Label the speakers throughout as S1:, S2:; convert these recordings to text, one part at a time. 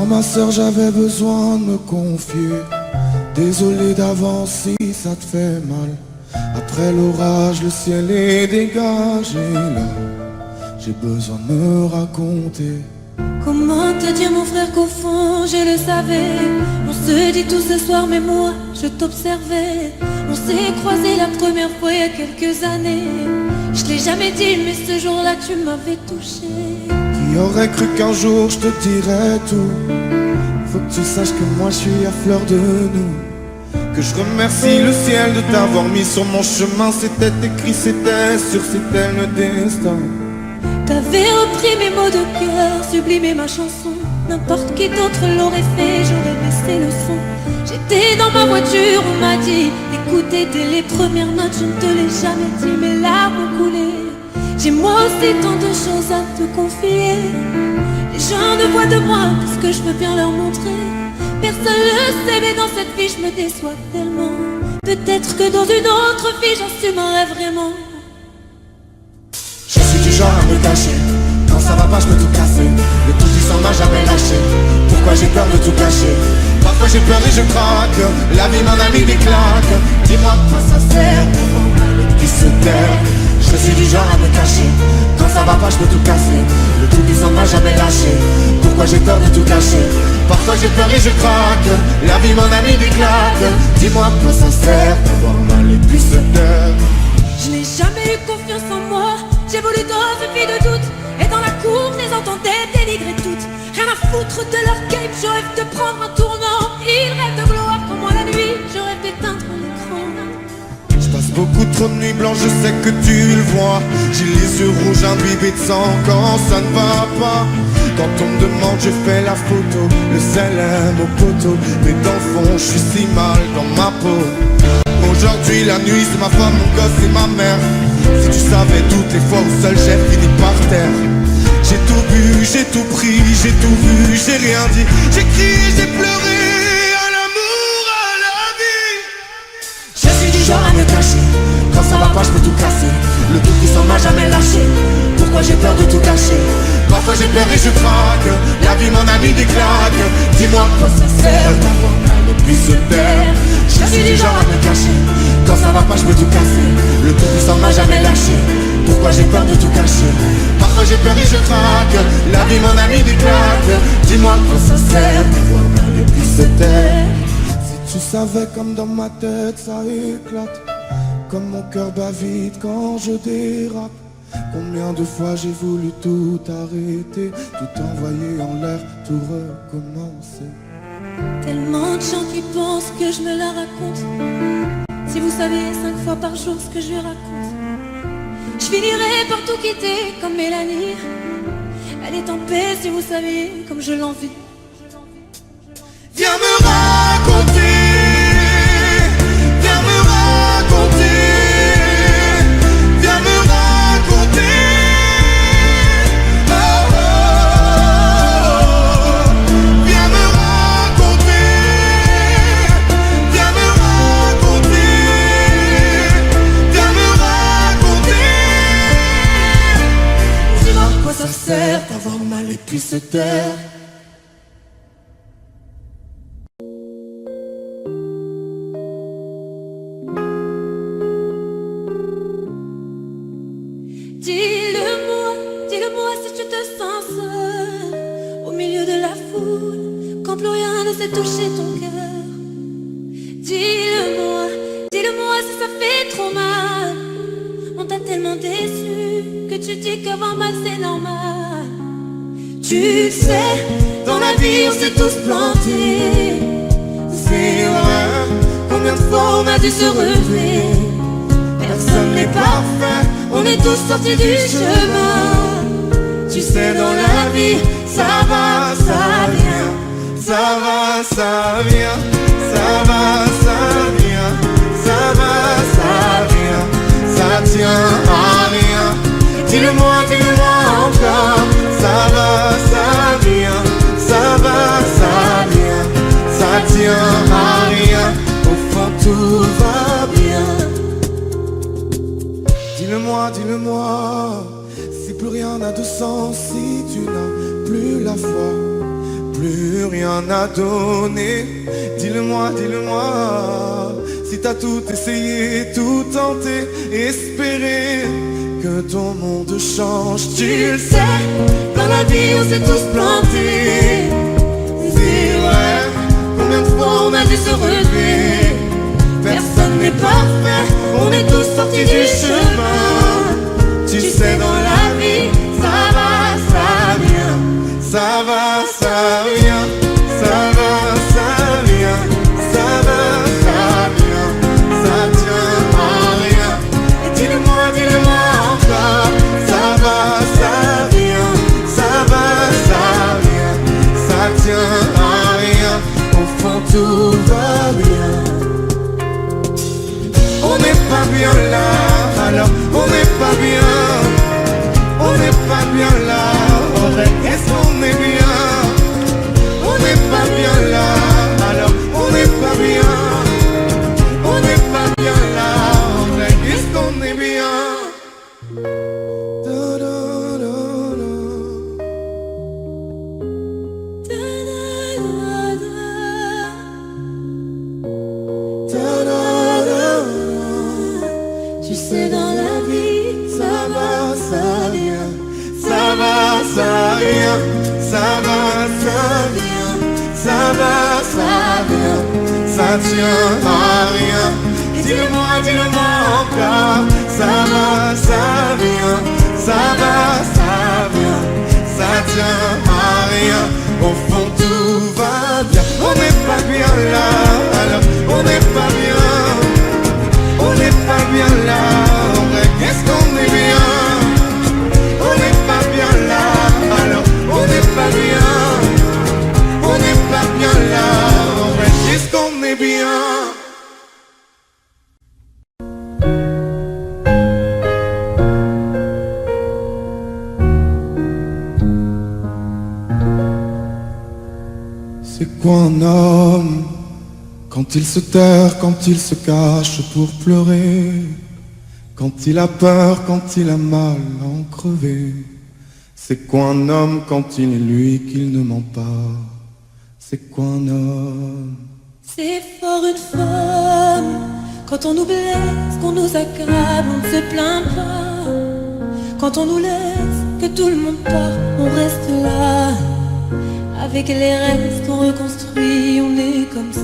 S1: soir ma sœur j'avais besoin de me confier. Désolé d'avance si ça te fait mal. Après l'orage le ciel est dégagé. Là j'ai besoin de me raconter.
S2: Comment te dire mon frère qu'au fond je le savais. On se dit tout ce soir mais moi je t'observais. On s'est croisés la première fois il y a quelques années. Je l'ai jamais dit mais ce jour-là tu m'avais touché.
S1: Qui aurait cru qu'un jour je te dirais tout. Faut que tu saches que moi je suis à fleur de nous. Que je remercie le ciel de t'avoir mis sur mon chemin. C'était écrit, c'était sûr, c'était le destin.
S2: T'avais repris mes mots de cœur, sublimé ma chanson. N'importe qui d'autre l'aurait fait, j'aurais baissé le son. J'étais dans ma voiture, on m'a dit écoutez dès les premières notes, je ne te l'ai jamais dit. Mes larmes ont coulé. J'ai moi aussi tant de choses à te confier. Les gens ne voient de moi que ce que je veux bien leur montrer. Personne le sait mais dans cette vie je me déçois tellement. Peut-être que dans une autre vie j'assumerai vraiment.
S1: Je suis du genre à me cacher. Quand ça va pas je peux tout casser. Le tout puissant m'a jamais lâché. Pourquoi j'ai peur de tout cacher? Parfois j'ai peur et je craque. La vie m'en a mis des claques. Dis-moi quoi ça sert qui se taire. Je suis du genre à me cacher. Quand ça va pas je peux tout casser. Le tout puissant m'a jamais lâché. Pourquoi j'ai peur de tout cacher? Parfois j'ai peur et je craque. La vie m'en a mis des claques. Dis-moi quoi ça sert d'avoir mal et puis se taire.
S2: Je n'ai jamais eu confiance en moi. J'ai voulu dans une vie de doute. Et dans la cour, je les entendais dénigrer toutes. Rien à foutre de leur game, je rêve de prendre un tournant. Ils rêvent de gloire comme moi la nuit, je rêve d'éteindre l'écran.
S1: Je passe beaucoup trop de nuits blanches, je sais que tu le vois. J'ai les yeux rouges imbibés de sang quand ça ne va pas. Quand on me demande, je fais la photo. Le sel aime au poteau. Mais dans le fond, je suis si mal dans ma peau. Aujourd'hui, la nuit, c'est ma femme, mon gosse et ma mère. Si tu savais toutes les fois où seul j'ai fini par terre. J'ai tout bu, j'ai tout pris, j'ai tout vu, j'ai rien dit. J'ai crié, j'ai pleuré à l'amour, à la vie. Je suis du genre à me cacher. Quand ça va pas, je peux tout casser. Le tout puissant m'a jamais lâché. Pourquoi j'ai peur de tout cacher? Parfois j'ai peur et je craque. La vie m'en a mis des claques. Dis-moi quoi ça sert d'avoir mal et puis se taire. Je suis du genre à me cacher. Quand ça va pas je peux tout casser. Le tout puissant m'a jamais lâché. Pourquoi j'ai peur de tout cacher? Parfois j'ai peur et je craque. La vie m'en a mis des claques. Dis-moi quoi ça sert d'avoir mal et puis se taire. Si tu savais comme dans ma tête ça éclate. Comme mon cœur bat vite quand je dérape. Combien de fois j'ai voulu tout arrêter, tout envoyer en l'air, tout recommencer.
S2: Tellement de gens qui pensent que je me la raconte. Si vous saviez 5 fois par jour ce que je lui raconte. Je finirai par tout quitter comme Mélanie. Elle est en paix si vous saviez comme je l'envie.
S1: Viens me raconter. Viens me raconter. Viens me raconter. Oh, oh, oh. Viens me raconter. Viens me raconter. Viens me raconter. Dis-moi quoi ça sert d'avoir mal et puis se taire.
S2: Dis-le-moi si tu te sens seul au milieu de la foule, quand plus rien ne sait toucher ton cœur. Dis-le-moi si ça fait trop mal. On t'a tellement déçu que tu dis qu'avoir mal c'est normal. Tu sais, dans la vie on s'est tous plantés. C'est vrai, combien de fois on a dû se relever. Personne n'est parfait, on est tous sortis du chemin. Tu sais dans la vie, ça va, ça vient.
S1: Ça va, ça vient. Ça va, ça vient. Ça va, ça vient. Ça tient à rien. Dis-le-moi encore. Ça va, ça vient. Ça va, ça vient. Ça tient à rien. Au fond tout va bien. Dis-le-moi, si plus rien n'a de sens, si tu n'as plus la foi, plus rien à donner. Dis-le-moi, dis-le-moi, si t'as tout essayé, tout tenté, espérer que ton monde change. Tu le sais, dans la vie on s'est tous plantés. C'est vrai, combien de fois on a dû se relever. Personne n'est parfait, on est tous sortis du chemin. Tu sais, dans la vie, ça va, ça vient. Ça va, ça vient. Ça va, ça vient. Ça va, ça vient. Ça tient à rien. Et dis-le-moi encore. Ça va, ça vient. Ça va, ça vient. Ça tient à rien. Au fond tout va bien. On n'est pas bien là, alors on n'est pas bien. On n'est pas bien là, en vrai, est-ce qu'on est bien? On n'est pas bien là, alors on n'est pas bien. On n'est pas bien là, en vrai, est-ce qu'on est bien? Da, da, da, da. Da, da, da. Tu sais, dans la vie, ça va, ça vient. Ça va, ça vient. Ça va, ça vient. Ça va, ça vient. Ça tient à rien. Dis-le-moi encore. Ça va, ça vient. Ça va, ça vient. Ça tient à rien. Au fond tout va bien. On n'est pas bien là, alors on n'est pas bien. On n'est pas bien là, en vrai, qu'est-ce qu'on est bien? On n'est pas bien là, alors on n'est pas bien. On n'est pas bien là, en vrai, qu'est-ce qu'on est bien? C'est quoi un homme? Quand il se terre, quand il se cache pour pleurer, quand il a peur, quand il a mal à en crever. C'est quoi un homme quand il est lui qu'il ne ment pas? C'est quoi un homme?
S2: C'est fort une femme, quand on nous blesse, qu'on nous accable, on ne se plaint pas. Quand on nous laisse, que tout le monde part, on reste là. Avec les restes qu'on reconstruit, on est comme ça.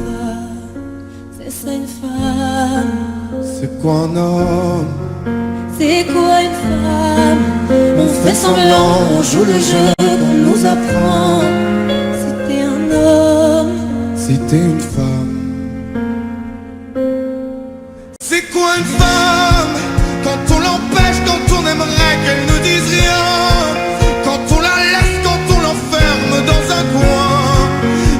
S2: C'est ça une femme.
S1: C'est quoi un homme?
S2: C'est quoi une femme? On fait semblant, on joue le jeu qu'on nous apprend. Si t'es un homme,
S1: Si t'es une femme. C'est quoi une femme? Quand on l'empêche, quand on aimerait qu'elle ne dise rien. Quand on la laisse, quand on l'enferme dans un coin.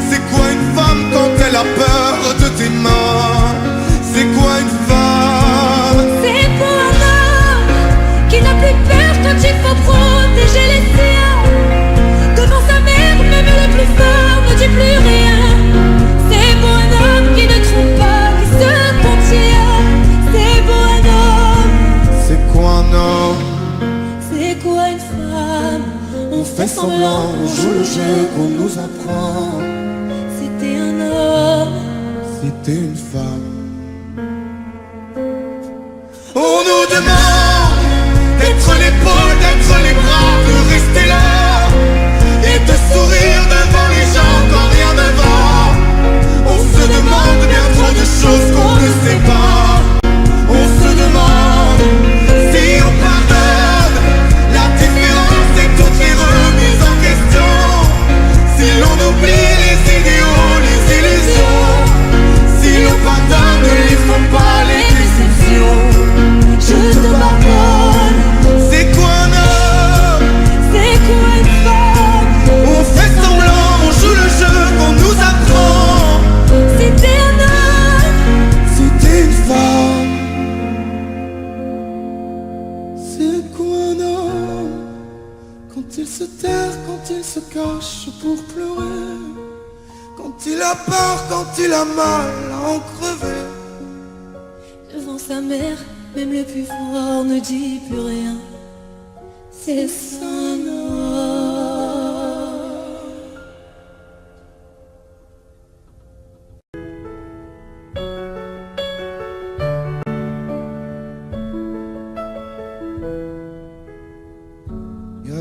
S1: C'est quoi une femme quand elle a peur de tes mains? C'est quoi une femme?
S2: c'est quoi un homme qui n'a plus peur quand il faut protéger les siens? Devant sa mère, même le plus fort ne dit plus rien. C'est beau un homme qui ne trompe pas, qui se contient. C'est beau un homme.
S1: C'est quoi un homme?
S2: C'est quoi une femme?
S1: On fait semblant, on joue le jeu qu'on nous apprend.
S2: C'était un homme.
S1: Si t'es une femme. On nous demande d'être l'épaule, d'être les bras, de rester là et de sourire devant les gens quand rien ne va. On se demande bien trop de choses qu'on ne sait pas. On se demande si on pardonne la différence et toutes les remises en question. Si l'on oublie les idéaux, les illusions. Si l'on pardonne, ne livre pas les déceptions. Je te pardonne. C'est quoi un homme?
S2: C'est quoi une femme?
S1: On fait semblant, on joue le jeu qu'on nous apprend.
S2: C'était un homme.
S1: C'était une femme. C'est quoi un homme? Quand il se terre, quand il se cache pour pleurer. Quand il a peur, quand il a mal à en crever.
S2: Devant sa mère, même le plus fort ne dit plus rien. C'est ça un homme.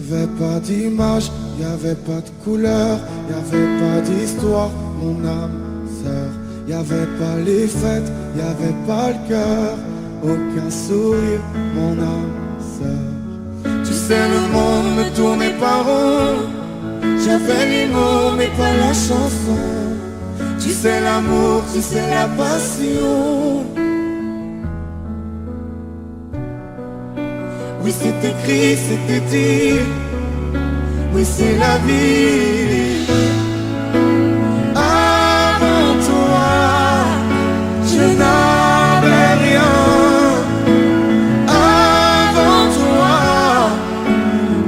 S1: Y'avait pas d'image, y'avait pas de couleur, y'avait pas d'histoire, mon âme sœur. Y'avait pas les fêtes, y'avait pas le cœur, aucun sourire, mon âme sœur. Tu sais, le monde me tournait pas rond, j'avais les mots mais pas la chanson. Tu sais l'amour, tu sais la passion. Oui, c'est écrit, c'était dit. Oui, c'est la vie. Avant toi, je n'avais rien. Avant toi,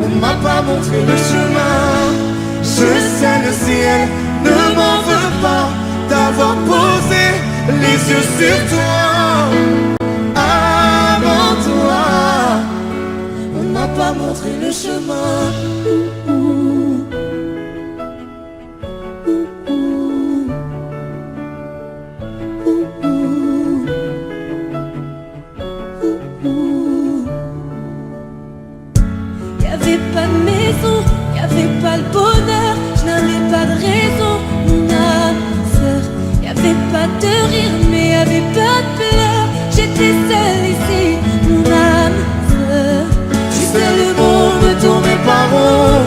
S1: on m'a pas montré le chemin. Je sais, le ciel ne m'en veut pas d'avoir posé les yeux sur toi. Avant toi, on m'a pas montré le chemin.
S2: Y'avait pas de maison, y'avait pas le bonheur, je n'avais pas de raison, mon âme sœur. Y'avait pas de rire, mais y'avait pas de pleurs. J'étais seule ici, mon âme sœur.
S1: Tu sais, le monde ne tournait pas rond,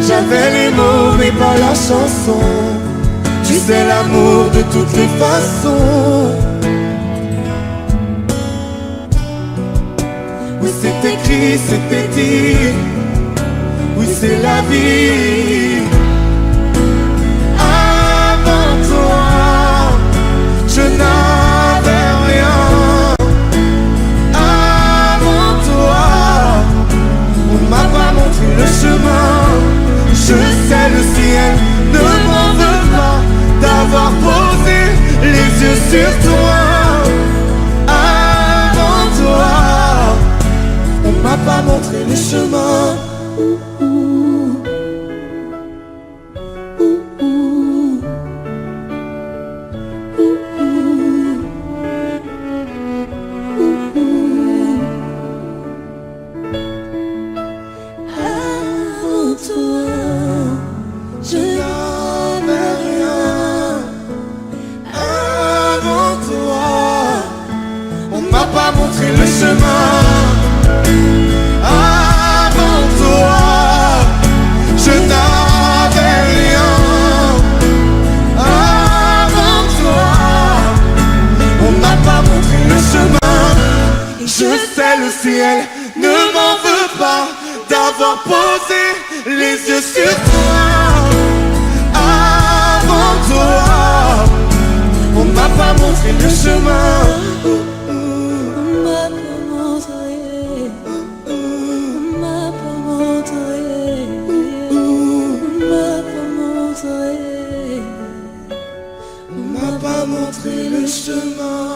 S1: j'avais les mots mais pas la chanson. Tu sais, l'amour de toutes les façons. Oui, c'est écrit, c'était dit. Oui, c'est la vie. Avant toi, je n'avais rien. Avant toi, on m'a pas montré le chemin. Je sais, le ciel ne m'en veut pas d'avoir posé les yeux sur toi. Avant toi, on m'a pas montré le chemin.
S2: Avant toi, je
S1: n'avais rien. Avant toi, on m'a pas montré le chemin. Avant toi, je n'avais rien. Avant toi, on m'a pas montré le chemin. Je sais, le ciel ne m'en veut pas d'avoir posé les yeux sur toi. Avant toi, on m'a pas montré le chemin.
S2: on m'a pas montré, on m'a pas montré, on m'a pas montré,
S1: On m'a pas montré le chemin.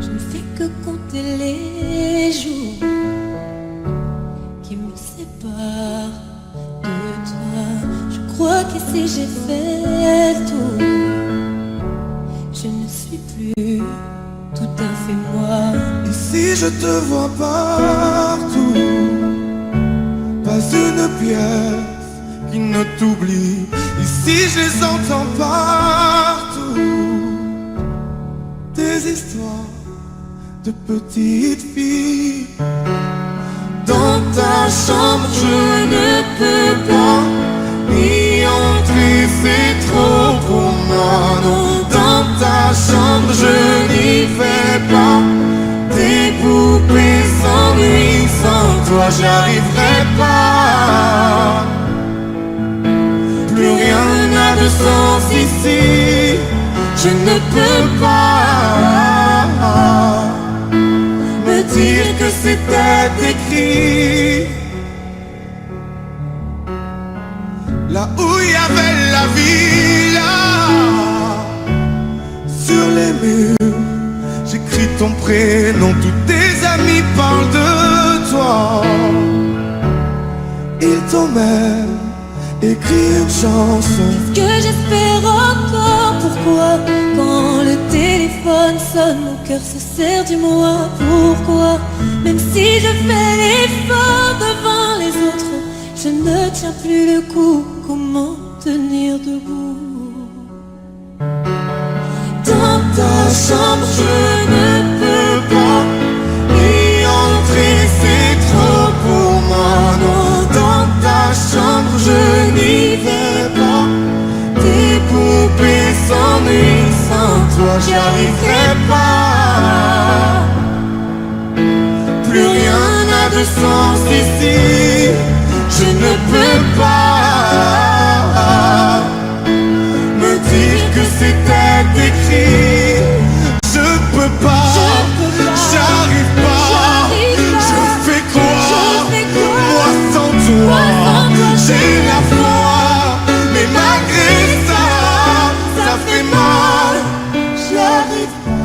S2: Je ne fais que compter les jours qui me séparent de toi. Je crois qu'ici j'ai fait le tour. Je ne suis plus tout à fait moi.
S1: Ici je te vois partout, pas une pièce qui ne t'oublie. Ici je les entends partout, des histoires de petites filles. Dans ta chambre je ne peux pas y entrer, c'est trop pour moi. Non, dans ta chambre je n'y vais pas. Tes poupées s'ennuient, sans toi j'arriverai pas. Plus rien n'a de sens ici, je ne peux pas me dire que c'était écrit. Là où il y avait la villa, sur les murs j'écris ton prénom. Tous tes amis parlent de toi. Ils t'ont même écrit une chanson.
S2: Que j'espère encore. Pourquoi quand le téléphone sonne, mon cœur se serre, dis-moi pourquoi. Même si je fais l'effort devant les autres, je ne tiens plus le coup. Comment tenir debout? Dans ta chambre je ne peux pas y entrer, c'est trop pour moi. Non, dans ta chambre je n'y vais pas. Tes poupées s'ennuient sans toi, j'y arriverai pas. Plus rien n'a de sens ici, je ne peux pas me dire que c'était écrit. Je peux pas, j'arrive pas. Je fais quoi, moi sans toi? J'ai la foi, mais malgré ça, ça fait mal. J'arrive pas.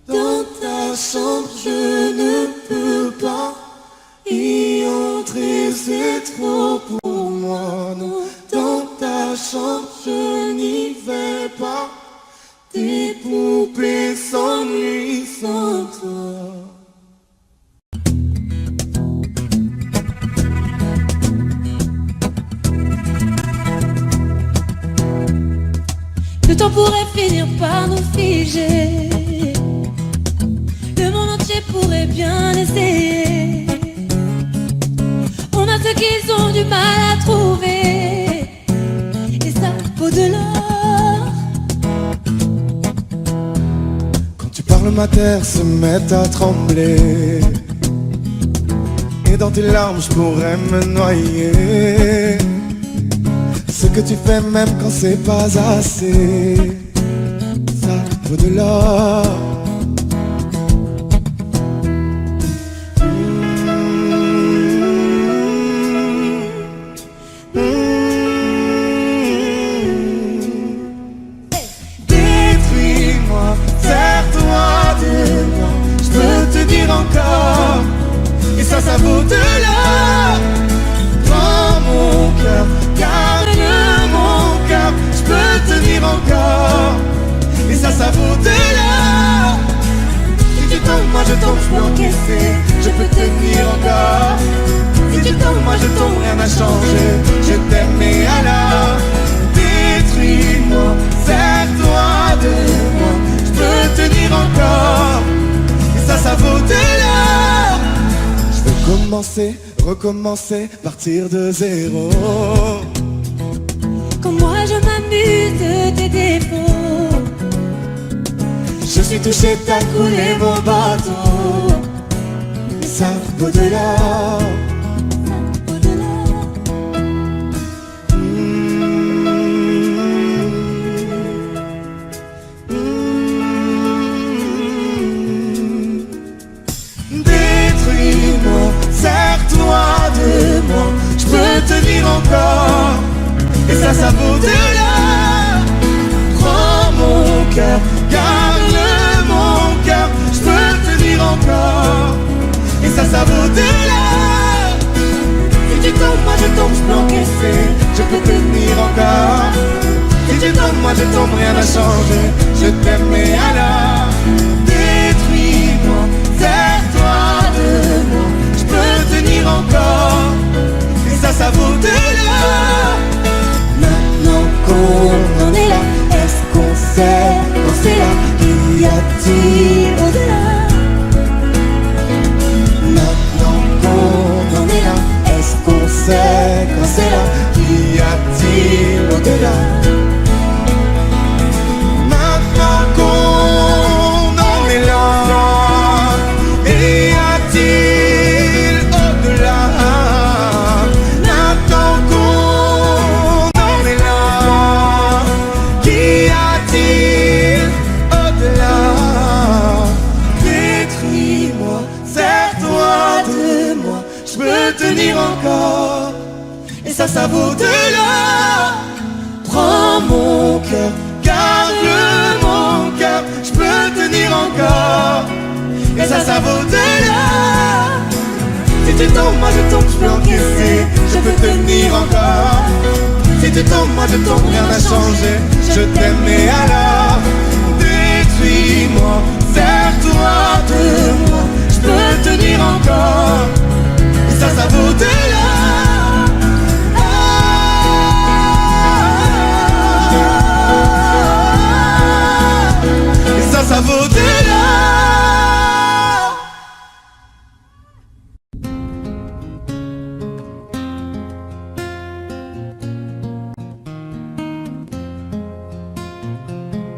S2: Dans ta chambre je ne peux pas y entrer, c'est trop pour moi. Non, dans ta chambre je n'y vais pas. Tes poupées s'ennuient sans toi. Le temps pourrait finir par nous figer. Le monde entier pourrait bien essayer. On a ce qu'ils ont du mal à trouver, et ça vaut de l'or.
S1: Quand tu parles, ma terre se met à trembler, et dans tes larmes je pourrais me noyer. Ce que tu fais même quand c'est pas assez, ça vaut de l'or. Détruis-moi, sers-toi de moi, je peux te dire encore, et ça vaut de l'or. Prends mon cœur, garde mon cœur, je peux te dire encore, et ça vaut de l'or. Si tu tombes, moi je tombe, je peux encaisser, je peux tenir encore. Si tu tombes, moi je tombe, rien n'a changé, je t'aime et alors détruis-moi, sers-toi de moi, je peux te dire encore, et ça vaut de l'or. Je veux commencer, recommencer, partir de zéro.
S2: Quand moi je m'amuse de tes défauts,
S1: Je suis touché, t'as coulé mon bateau, et ça vaut de l'or.
S2: vaut de l'or.
S1: Détruis-moi, sers-toi de moi, je peux te dire encore, et ça vaut de l'or. Prends mon cœur, garde mon cœur, je peux te dire encore, et ça vaut de l'or. Si tu tombes, moi je tombe, je peux encaisser, je peux te tenir encore. Si tu tombes, moi je tombe, rien n'a changé, je t'aime et alors détruis-moi, sers-toi de moi, je peux tenir encore, et ça vaut de l'or.
S2: Maintenant qu'on en est là, est-ce qu'on sait quand c'est là? Y a-t-il au-delà?
S1: Maintenant qu'on en est là, est-ce qu'on sait quand c'est là? Y a-t-il au-delà? Maintenant qu'on en est là, y a-t-il au-delà? Maintenant qu'on en est là, qu'y a-t-il ça vaut de l'or. Prends mon cœur, garde mon cœur, je peux tenir encore. Et ça vaut de l'or. Si tu tombes, moi je tombe, je peux encaisser, je peux tenir encore. Si tu tombes, moi je tombe, rien n'a changé, je t'aime et alors détruis-moi, sers-toi de moi, je peux tenir encore. Et ça vaut de l'or. Et ça vaut de l'or.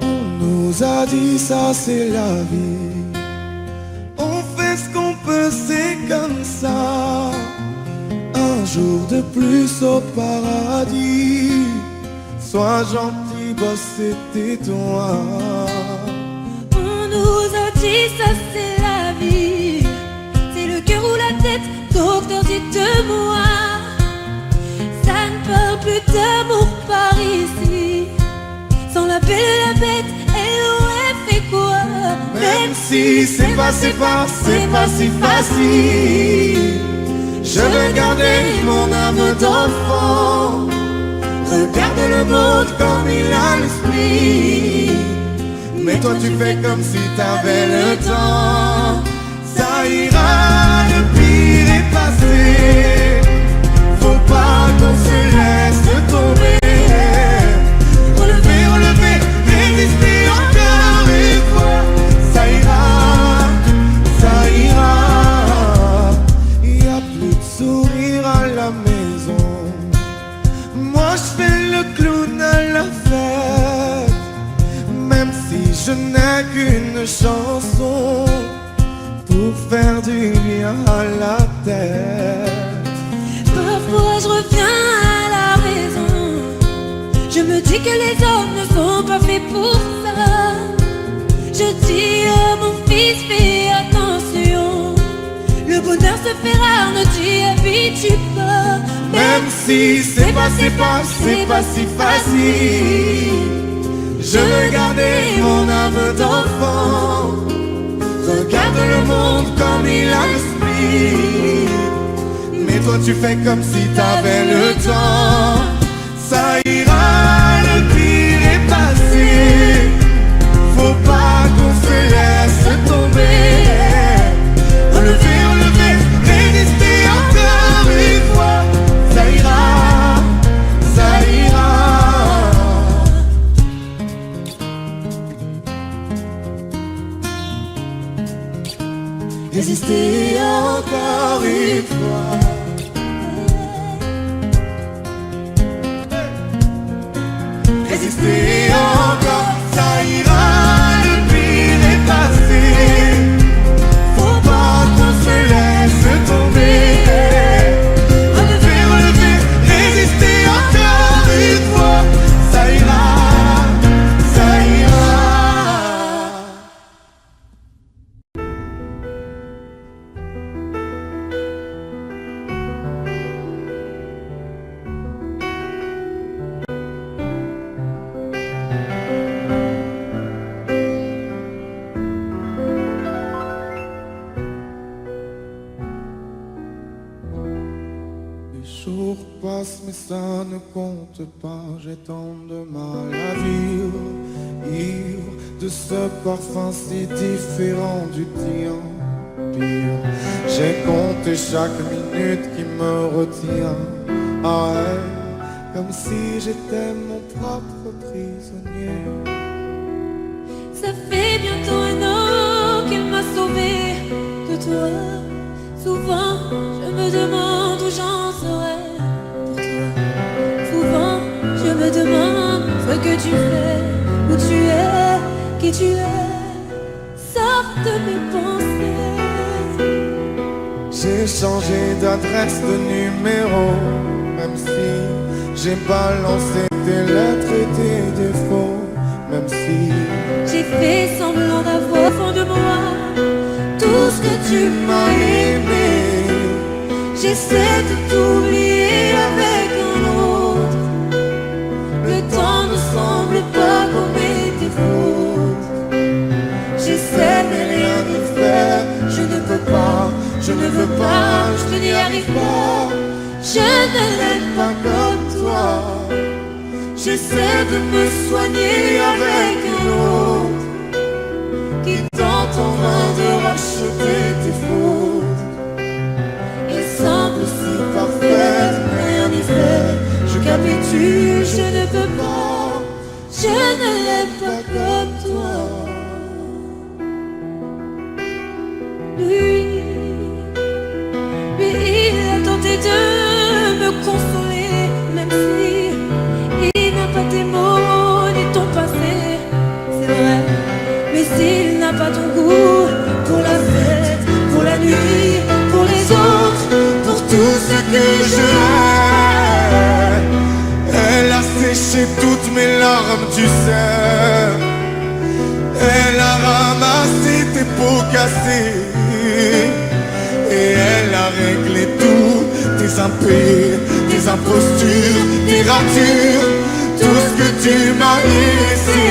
S1: On nous a dit ça c'est la vie, on fait ce qu'on peut, c'est comme ça. Un jour de plus au paradis, sois gentil, boss, c'était toi.
S2: On nous a dit ça c'est la vie, c'est le cœur ou la tête, docteur dites-moi. Ça ne parle plus d'amour par ici, sans la belle et la bête, elle aurait fait quoi?
S1: Même si c'est pas si facile, je veux garder mon âme d'enfant. Regarde le monde comme il a l'esprit, mais toi tu fais comme si t'avais le temps. Ça ira, le pire est passé, faut pas qu'on se laisse tomber. Relever, relever, résister encore une fois. Ça ira, y a plus de sourire à la maison. Moi je fais le clown à la fête, même si je n'ai qu'une chanson pour faire du bien à la tête.
S2: Parfois je reviens à la raison, je me dis que les hommes ne sont pas faits pour ça. Je dis oh mon fils fais attention, le bonheur se fait rare, ne t'y habitue pas.
S1: Même si c'est pas si facile, je veux garder mon âme d'enfant. Regarde le monde comme il a l'esprit, mais toi tu fais comme si t'avais le temps. Ça ira, le pire est passé, faut pas qu'on se laisse tomber. Relever, relever, résister encore une fois. Ça ira, ça ira. Résister encore une fois. Résister encore, ça ira, le pire est passé. Faut pas qu'on se laisse tomber. Relever, relever, résister encore une fois. Ça ira, ça ira. Les jours passent mais ça ne compte pas. J'ai tant de mal à vivre, ivre de ce parfum si différent du tien. Pire, j'ai compté chaque minute qui me retient à elle, comme si j'étais mon propre prisonnier.
S2: Ça fait bientôt un an qu'elle m'a sauvé de toi. Souvent je me demande où j'en serais pour toi. Souvent je me demande ce que tu fais, où tu es, qui tu es. Sors de mes pensées.
S1: J'ai changé d'adresse, de numéro, même si j'ai balancé tes lettres et tes défauts. Même si
S2: j'ai fait semblant d'avoir au fond de moi tout ce que tu m'as aimé. J'essaie de t'oublier avec un J'essaie de me soigner avec un autre qui tente en vain de racheter tes fautes. Il semble si parfait, rien n'y fait. Je capitule, je ne peux pas. Je ne l'aime pas comme toi. Lui, il a tenté de me consoler, même si il n'a pas tes mots ni ton passé, c'est vrai. Mais s'il n'a pas ton goût pour la fête, pour la nuit, pour les autres, pour tout ce que je hais.
S1: Elle a séché toutes mes larmes, tu sais. Elle a ramassé tes pots cassés. Et elle a réglé tout, tes impayés, tes impostures, tes ratures, tout ce que tu m'as laissé.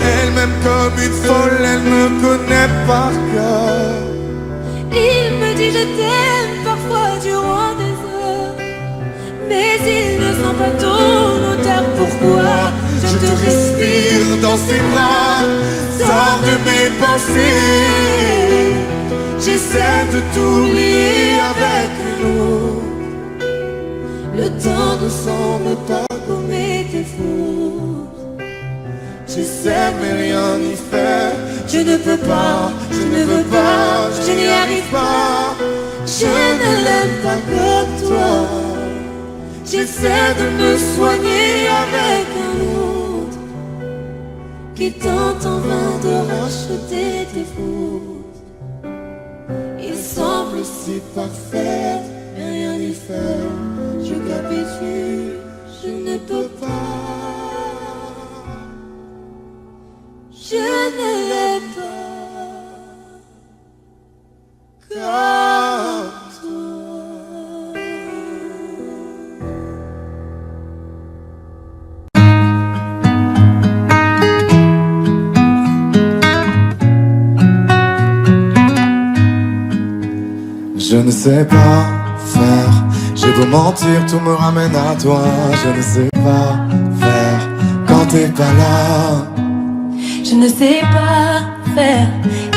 S1: Elle m'aime comme une folle, elle me connaît par cœur.
S2: Il me dit je t'aime parfois durant des heures, mais il ne sent pas ton odeur. Pourquoi
S1: Je te respire dans ses bras, sors de mes pensées. J'essaie de t'oublier avec l'eau.
S2: Le temps ne semble pas gommer tes fautes.
S1: J'essaie mais rien n'y fait.
S2: Je ne peux pas, je ne veux pas, je n'y arrive pas. Je ne l'aime pas comme toi. J'essaie de me soigner avec un autre qui tente en vain de racheter tes fautes. Il semble si parfait, mais rien n'y fait. Je capitule, je ne peux pas. Je ne l'aime pas comme toi.
S1: Je ne sais pas faire, j'ai beau mentir, tout me ramène à toi. Je ne sais pas faire quand t'es pas là.
S2: Je ne sais pas faire,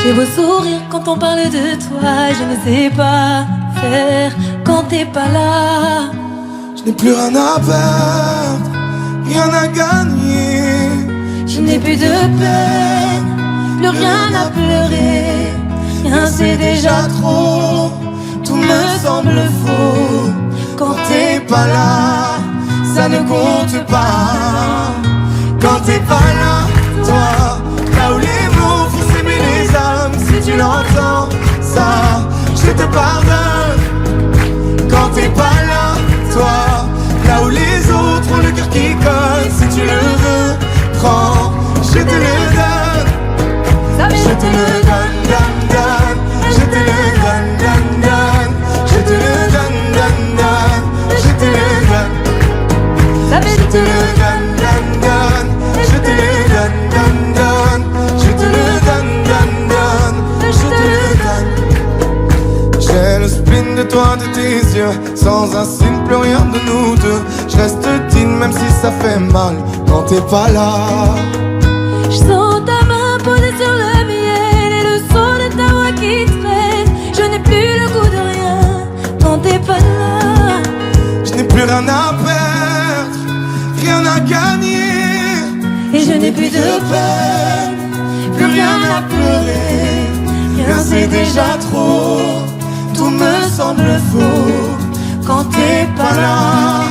S2: j'ai beau sourire quand on parle de toi. Je ne sais pas faire quand t'es pas là.
S1: Je n'ai plus rien à perdre, rien à gagner.
S2: Je n'ai plus de peine, plus rien à pleurer. Rien c'est déjà trop,
S1: Tout me semble faux. Quand t'es pas là, ça ne compte pas. Quand t'es pas là, toi, là où les mots font s'aimer les âmes. Si tu l'entends, ça, je te pardonne. Quand t'es pas là, toi, là où les autres ont le cœur qui colle. Si tu le veux, prends, je te le donne. Je te le donne, donne, donne. Je te le donne, donne, donne. Je te le donne, donne, donne. Je te le donne. Je te le donne, donne, donne. Je te le donne, donne, donne. Je te le donne, donne, donne. Je te le donne. J'ai le spleen de toi, de tes yeux. Sans un signe, plus rien de nous deux. Je reste digne même si ça fait mal. Quand t'es pas là.
S2: je sens ta main posée sur le miel et le son de ta voix qui traîne. Je n'ai plus le goût de rien quand t'es pas là.
S1: Je n'ai plus rien à perdre, rien à gagner.
S2: Et je n'ai plus de peine, plus rien à pleurer. Rien c'est déjà trop,
S1: Tout me semble faux.
S2: quand t'es pas là.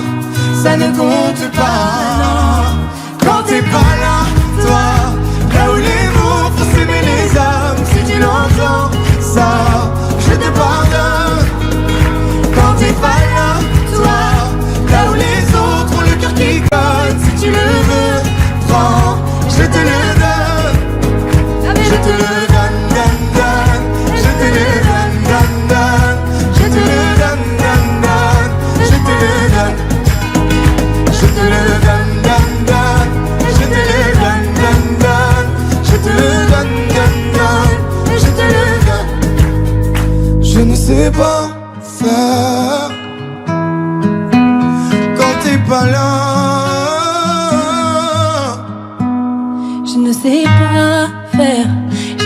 S1: Ça ne compte pas. Quand t'es pas là, toi, là où les mots font s'aimer les âmes. Si tu l'entends, ça, je te pardonne. Quand t'es pas là, toi, là où les autres ont le cœur qui colle. Si tu le veux, prends, je te le donne. Je te le donne, donne, donne. Je te le donne, donne, donne. Je te le donne, donne, donne. Je te le donne. Je te le donne, donne, donne. Je te le donne, donne, donne. Je te le donne, donne, donne. Je te le donne. Je ne sais pas faire quand t'es pas là.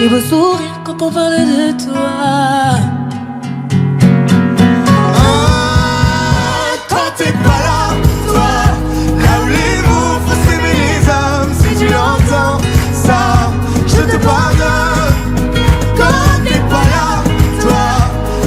S2: J'ai beau sourire quand on parle de toi.
S1: Quand t'es pas là, toi, là où les mots font s'aimer les hommes, si tu entends ça, je te pardonne. Quand t'es pas là, toi,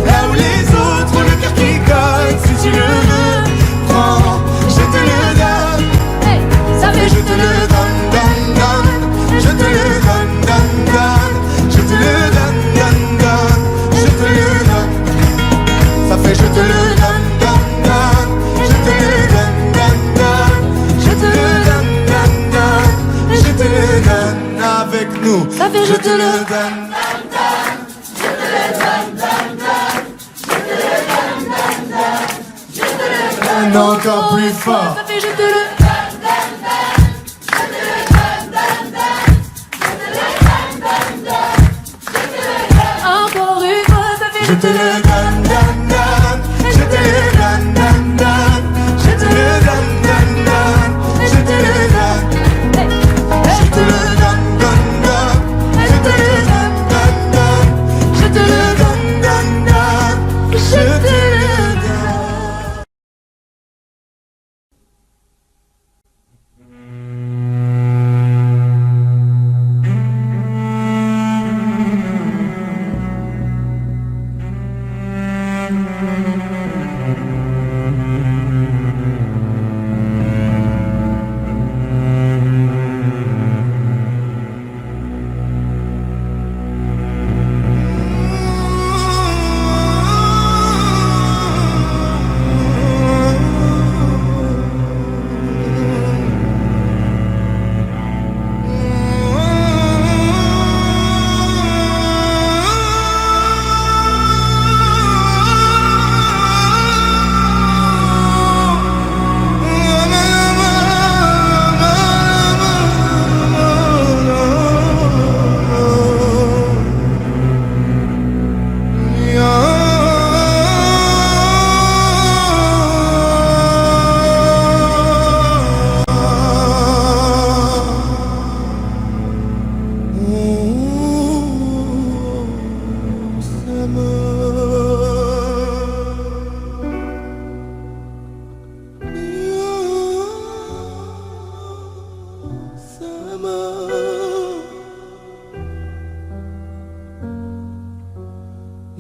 S1: là où les autres ont le cœur qui colle, si tu le veux, prends, je te le donne.
S2: Hey, ça fait
S1: Je te le donne, donne, donne. Je te le donne, donne, donne. Je te le donne, donne, donne. Je te le donne. Ça fait je te le donne, donne, donne. Je te le donne, donne, donne. Je te le donne, donne, donne. Je te le donne avec nous.
S2: Ça fait
S1: Je te le donne. Encore plus fort.
S2: Ça fait je te le. Encore une fois, ça fait
S1: Je te le donne, donne, donne. Je te le donne, donne, donne. Je te le donne, donne, donne. Je te le donne. Je te le donne, donne, donne. Je te le donne, donne, donne. Je te le donne, donne, donne. Je te le donne.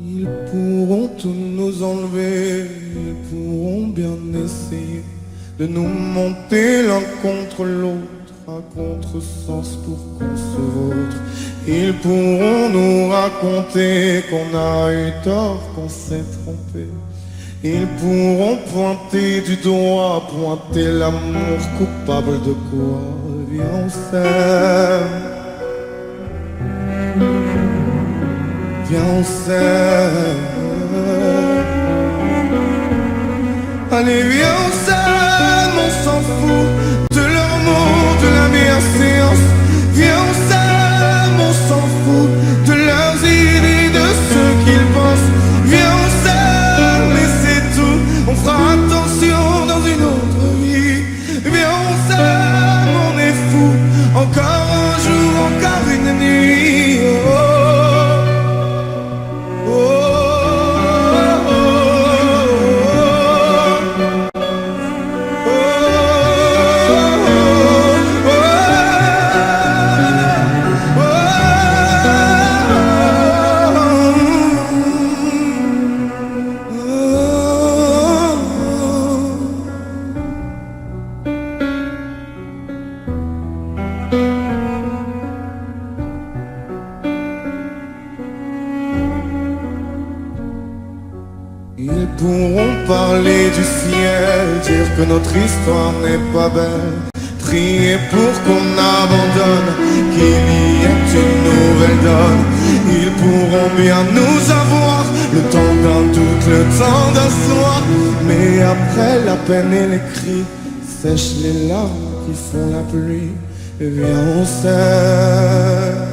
S1: Ils pourront tout nous enlever, ils pourront bien essayer de nous monter l'un contre l'autre, à contresens pour qu'on se vautre. Ils pourront nous raconter qu'on a eu tort, qu'on s'est trompé. Ils pourront pointer du doigt, pointer l'amour coupable de quoi. Viens, on s'aime. Viens, on s'aime. Allez, viens, on s'aime, on s'en fout de leurs mots, de la bienséance. Viens, on s'aime, on s'en fout de leurs idées, de ce qu'ils pensent. Viens, on s'aime, et c'est tout. On fera attention dans une autre vie. Viens, on s'aime, on est fou. Encore un jour, encore une nuit. Oh. Ils pourront parler du ciel, dire que notre histoire n'est pas belle, prier pour qu'on abandonne, qu'il y ait une nouvelle donne. Ils pourront bien nous avoir, le temps d'un doute, le temps d'un soir, mais après la peine et les cris, sèchent les larmes qui font la pluie. Et viens, on s'aime.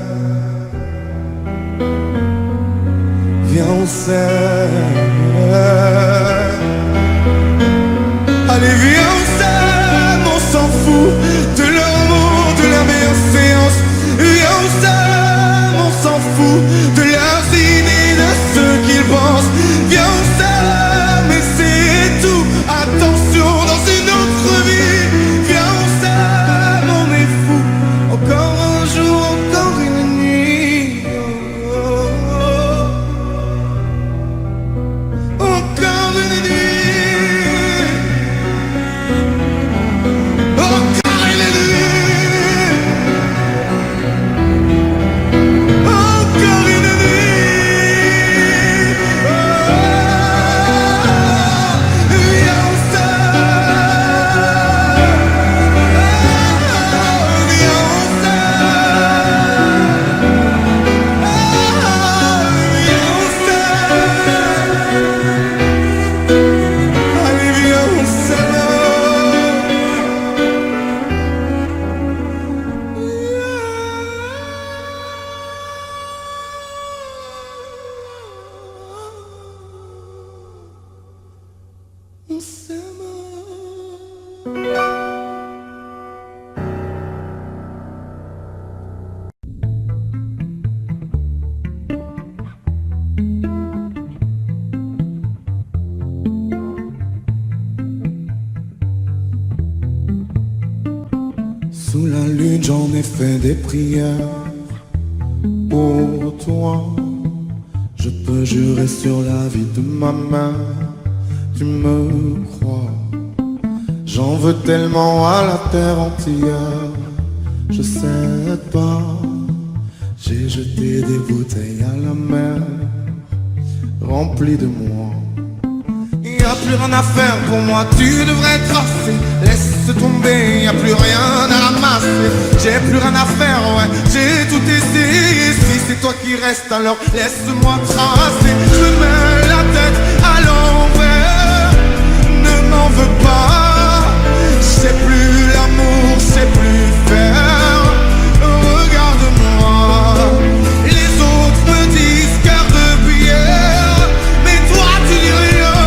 S1: Viens, on s'aime. Allez, viens, on s'aime, on s'en fout de leurs mots, de la bienséance. Viens, on s'aime, on s'en fout Sous la lune j'en ai fait des prières pour toi. Je peux jurer sur la vie de ma mère, tu me crois. J'en veux tellement à la terre entière, je sais pas. J'ai jeté des bouteilles à la mer, remplies de moi. Y'a plus rien à faire pour moi, tu devrais tracer. Laisse tomber, y'a plus rien à ramasser. J'ai plus rien à faire, ouais, j'ai tout essayé. Si c'est toi qui restes, alors laisse-moi tracer. Je mets la tête à l'envers, ne m'en veux pas. Je sais plus l'amour, je sais plus faire. Regarde-moi, les autres me disent cœur de pierre, mais toi tu dis rien.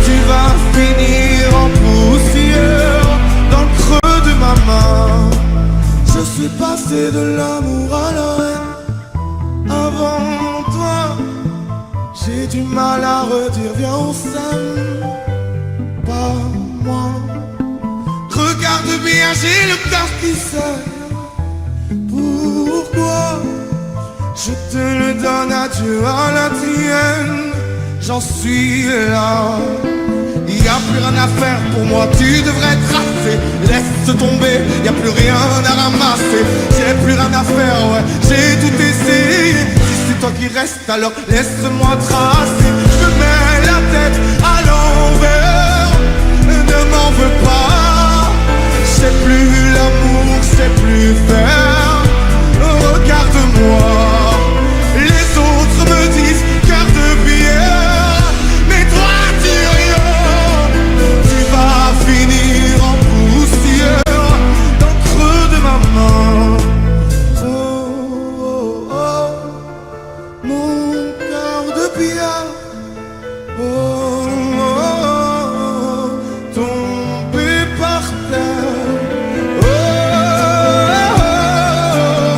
S1: Tu vas finir en poussière dans le creux de ma main. Je suis passé de l'amour à la haine avant toi. J'ai du mal à redire viens on s'aime, pas moi. Regarde bien, j'ai le cœur qui sait. Pourquoi je te le donne à Dieu, à la tienne, j'en suis là. Y'a plus rien à faire pour moi, tu devrais tracer. Laisse tomber, y'a plus rien à ramasser. J'ai plus rien à faire, ouais, j'ai tout essayé. Si c'est toi qui restes, alors laisse-moi tracer. Je me mets la tête à l'envers, ne m'en veux pas. Je sais plus l'amour, je sais plus faire. Regarde-moi, les autres me disent cœur de pierre, mais toi tu rien. Tu vas finir en poussière dans le creux de ma main. Oh, oh, oh, mon cœur de pierre. Oh, oh, oh, tombé par terre. Oh,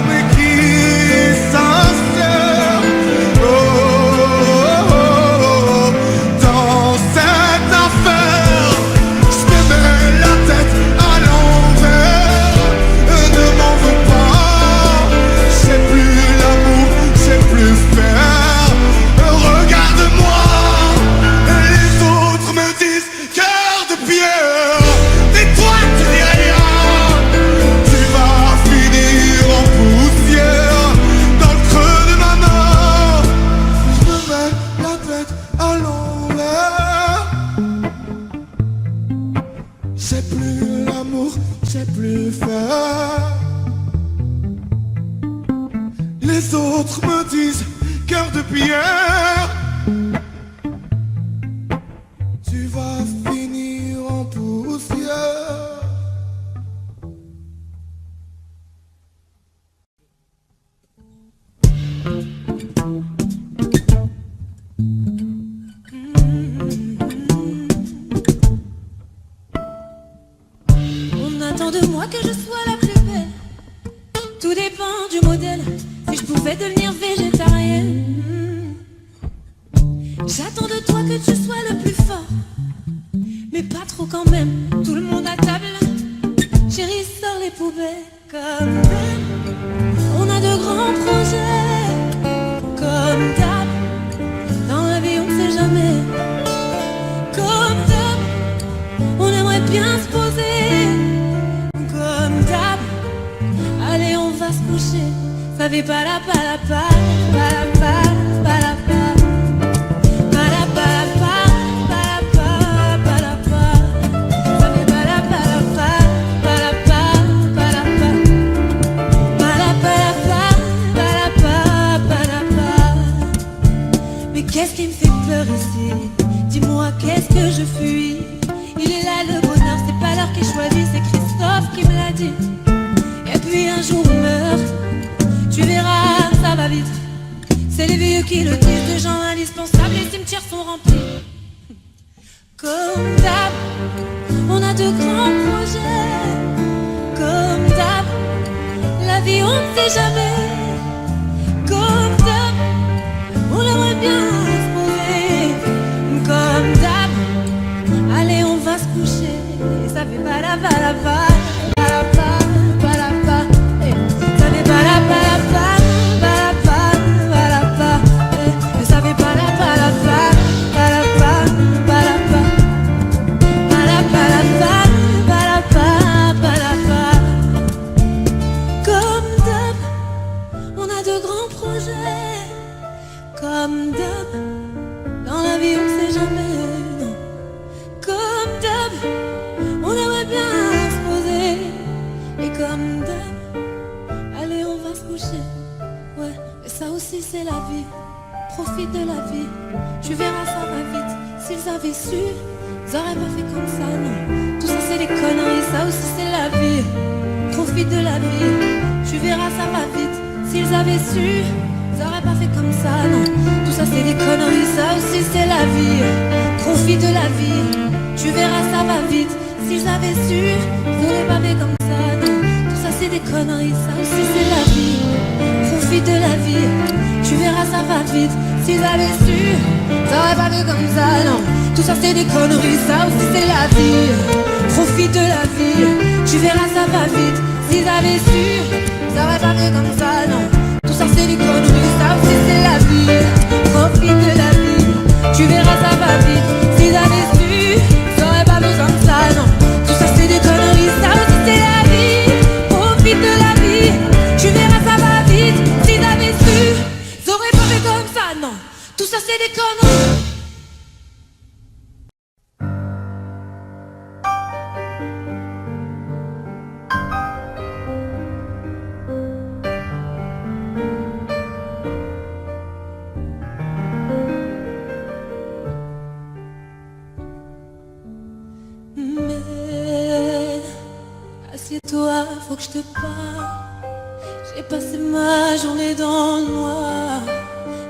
S1: mais qui s'insère dans cette affaire. Je me mets la tête à l'envers, ne m'en veux pas. J'ai plus l'amour, j'ai plus faire. Regarde-moi, les autres me disent cœur de pierre, mais toi tu dis rien. Tu vas finir en poussière dans le creux de ma main. Je me mets la tête à l'envers. J'ai plus l'amour, j'ai plus faire. Les autres me disent cœur de pierre. Tu vas finir en poussière.
S2: On attend de moi que je sois la plus belle. Tout dépend du modèle. Si je pouvais devenir végétarienne, j'attends de toi que tu sois le plus fort, mais pas trop quand même. Tout le monde à table, chérie, sors les poubelles. Comme d'hab, on a de grands projets. Comme d'hab, dans la vie on ne sait jamais. Comme d'hab, on aimerait bien se poser. Comme d'hab, allez on va se coucher. Ça fait pas la pa la pa, pa la pa, pa la pa, pa la pa la pa, pa la pa, pa la pa. Ça fait pas la pa la pa, pa la pa, pa la pa, pa la pa la pa, pa la pa, pa la pa. Mais qu'est-ce qui me fait peur ici? Dis-moi qu'est-ce que je fuis? Il est là le bonheur, c'est pas l'heure qui choisit, c'est Christophe qui me l'a dit. Et puis un jour on meurt, tu verras, ça va vite. C'est les vieux qui le disent, de gens indispensables, les cimetières sont remplis. Comme d'hab, on a de grands projets. Comme d'hab, la vie on ne sait jamais. Comme d'hab, on aimerait bien se poser. Comme d'hab, allez on va se coucher. Et ça fait pas la pa la pa, pa la pa. c'est la vie, profite de la vie. Tu verras, ça va vite. S'ils avaient su, ils auraient pas fait comme ça, non. Tout ça c'est des conneries, ça aussi c'est la vie. Profite de la vie, tu verras, ça va vite. S'ils avaient su, ils auraient pas fait comme ça, non. Tout ça c'est des conneries, ça aussi c'est la vie. Profite de la vie, tu verras, ça va vite. S'ils avaient su, ils auraient pas fait comme ça, non. Tout ça c'est des conneries, ça aussi c'est la vie. Profite de la vie, tu verras, ça va vite. S'ils avaient su, ils auraient pas fait comme ça, non. Tout ça c'est des conneries, ça aussi c'est la vie. Profite de la vie, tu verras, ça va vite. S'ils avaient su, ils auraient pas fait comme ça, non. Tout ça c'est des conneries, ça aussi c'est la vie. Profite de la vie, tu verras, ça va vite. S'ils avaient su, ils auraient pas fait comme ça, non. Tout ça c'est des conneries, ça aussi c'est la vie. Profite de la vie, tu verras, ça va vite. S'ils avaient su, ils auraient pas fait comme ça, non. Tout ça c'est des conneries. Assieds-toi, faut que je te parle. J'ai passé ma journée dans le noir.